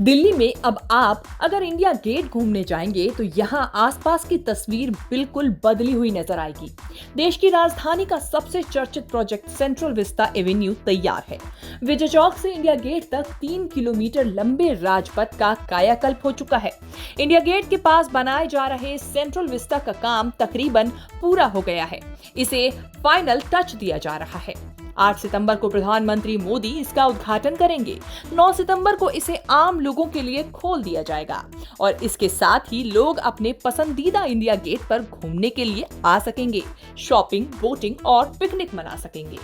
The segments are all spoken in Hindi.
दिल्ली में अब आप अगर इंडिया गेट घूमने जाएंगे तो यहाँ आसपास की तस्वीर बिल्कुल बदली हुई नजर आएगी। देश की राजधानी का सबसे चर्चित प्रोजेक्ट सेंट्रल विस्टा एवेन्यू तैयार है। विजय चौक से इंडिया गेट तक 3 किलोमीटर लंबे राजपथ का कायाकल्प हो चुका है। इंडिया गेट के पास बनाए जा रहे सेंट्रल विस्टा का काम तकरीबन पूरा हो गया है। इसे फाइनल टच दिया जा रहा है। 8 सितंबर को प्रधानमंत्री मोदी इसका उद्घाटन करेंगे। 9 सितंबर को इसे आम लोगों के लिए खोल दिया जाएगा और इसके साथ ही लोग अपने पसंदीदा इंडिया गेट पर घूमने के लिए आ सकेंगे, शॉपिंग, बोटिंग और पिकनिक मना सकेंगे।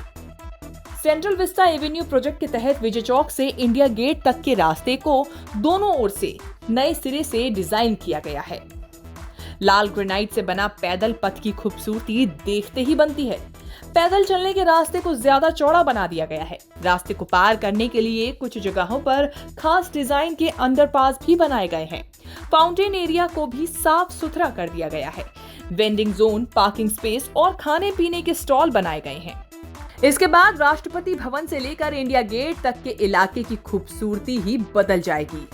सेंट्रल विस्टा एवेन्यू प्रोजेक्ट के तहत विजय चौक से इंडिया गेट तक के रास्ते को दोनों ओर से नए सिरे से डिजाइन किया गया है। लाल ग्रेनाइट से बना पैदल पथ की खूबसूरती देखते ही बनती है। पैदल चलने के रास्ते को ज्यादा चौड़ा बना दिया गया है। रास्ते को पार करने के लिए कुछ जगहों पर खास डिजाइन के अंडरपास भी बनाए गए हैं। फाउंटेन एरिया को भी साफ सुथरा कर दिया गया है। वेंडिंग जोन, पार्किंग स्पेस और खाने पीने के स्टॉल बनाए गए हैं। इसके बाद राष्ट्रपति भवन से लेकर इंडिया गेट तक के इलाके की खूबसूरती ही बदल जाएगी।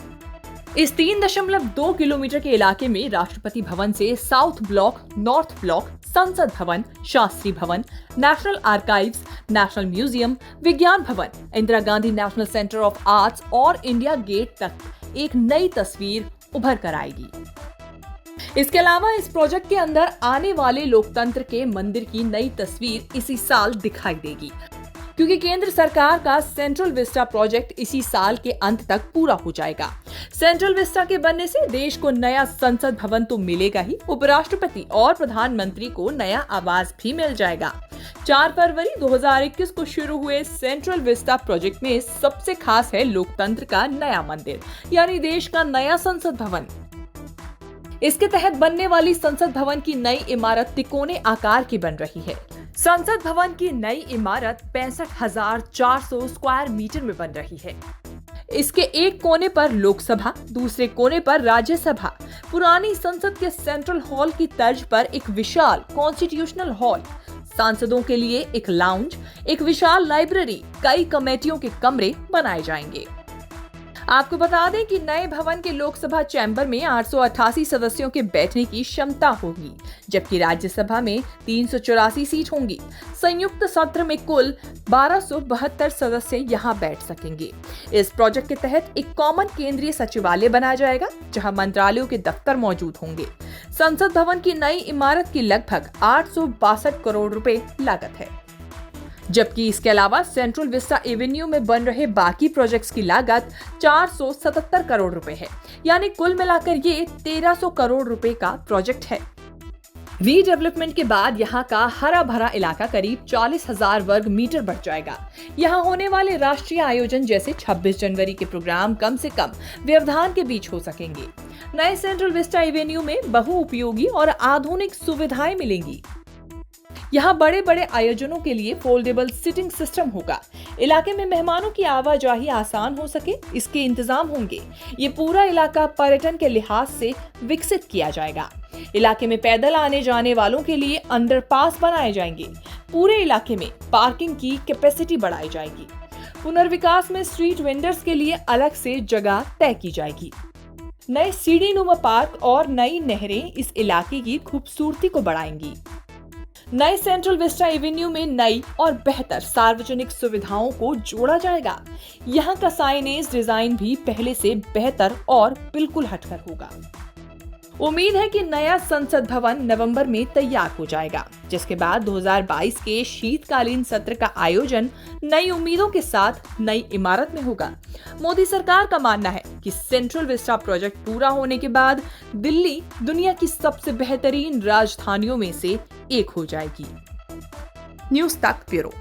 इस 3.2 किलोमीटर के इलाके में राष्ट्रपति भवन से साउथ ब्लॉक, नॉर्थ ब्लॉक, संसद भवन, शास्त्री भवन, नेशनल आर्काइव्स, नेशनल म्यूजियम, विज्ञान भवन, Indira Gandhi national centre of arts और इंडिया गेट तक एक नई तस्वीर उभर कर आएगी। इसके अलावा इस प्रोजेक्ट के अंदर आने वाले लोकतंत्र के मंदिर की नई तस्वीर इसी साल दिखाई देगी, क्योंकि केंद्र सरकार का सेंट्रल विस्टा प्रोजेक्ट इसी साल के अंत तक पूरा हो जाएगा। सेंट्रल विस्टा के बनने से देश को नया संसद भवन तो मिलेगा ही, उपराष्ट्रपति और प्रधानमंत्री को नया आवास भी मिल जाएगा। 4 फरवरी 2021 को शुरू हुए सेंट्रल विस्टा प्रोजेक्ट में सबसे खास है लोकतंत्र का नया मंदिर, यानी देश का नया संसद भवन। इसके तहत बनने वाली संसद भवन की नई इमारत तिकोने आकार की बन रही है। संसद भवन की नई इमारत 65,400 स्क्वायर मीटर में बन रही है। इसके एक कोने पर लोकसभा, दूसरे कोने पर राज्यसभा, पुरानी संसद के सेंट्रल हॉल की तर्ज पर एक विशाल कॉन्स्टिट्यूशनल हॉल, सांसदों के लिए एक लाउंज, एक विशाल लाइब्रेरी, कई कमेटियों के कमरे बनाए जाएंगे। आपको बता दें कि नए भवन के लोकसभा चैम्बर में 888 सदस्यों के बैठने की क्षमता होगी, जबकि राज्यसभा में 384 सीट होंगी। संयुक्त सत्र में कुल 1272 सदस्य यहां बैठ सकेंगे। इस प्रोजेक्ट के तहत एक कॉमन केंद्रीय सचिवालय बनाया जाएगा, जहां मंत्रालयों के दफ्तर मौजूद होंगे। संसद भवन की नई इमारत की लगभग 862 करोड़ रुपए लागत है, जबकि इसके अलावा सेंट्रल विस्टा एवेन्यू में बन रहे बाकी प्रोजेक्ट्स की लागत 477 करोड़ रुपए है, यानी कुल मिलाकर ये 1300 करोड़ रुपए का प्रोजेक्ट है। रीडेवलपमेंट के बाद यहाँ का हरा भरा इलाका करीब 40,000 वर्ग मीटर बढ़ जाएगा। यहाँ होने वाले राष्ट्रीय आयोजन जैसे 26 जनवरी के प्रोग्राम कम से कम व्यवधान के बीच हो सकेंगे। नए सेंट्रल विस्टा एवेन्यू में बहुउपयोगी और आधुनिक सुविधाएं मिलेंगी। यहाँ बड़े बड़े आयोजनों के लिए फोल्डेबल सिटिंग सिस्टम होगा। इलाके में मेहमानों की आवाजाही आसान हो सके, इसके इंतजाम होंगे। ये पूरा इलाका पर्यटन के लिहाज से विकसित किया जाएगा। इलाके में पैदल आने जाने वालों के लिए अंडरपास बनाए जाएंगे। पूरे इलाके में पार्किंग की कैपेसिटी बढ़ाई जाएगी। पुनर्विकास में स्ट्रीट वेंडर्स के लिए अलग से जगह तय की जाएगी। नए सीढ़ीनुमा पार्क और नई नहरें इस इलाके की खूबसूरती को बढ़ाएंगी। नए सेंट्रल विस्टा एवेन्यू में नई और बेहतर सार्वजनिक सुविधाओं को जोड़ा जाएगा। यहाँ का साइनेज डिजाइन भी पहले से बेहतर और बिल्कुल हटकर होगा। उम्मीद है कि नया संसद भवन नवंबर में तैयार हो जाएगा, जिसके बाद 2022 के शीतकालीन सत्र का आयोजन नई उम्मीदों के साथ नई इमारत में होगा। मोदी सरकार का मानना है कि सेंट्रल विस्टा प्रोजेक्ट पूरा होने के बाद दिल्ली दुनिया की सबसे बेहतरीन राजधानियों में से एक हो जाएगी। न्यूज़ तक ब्यूरो।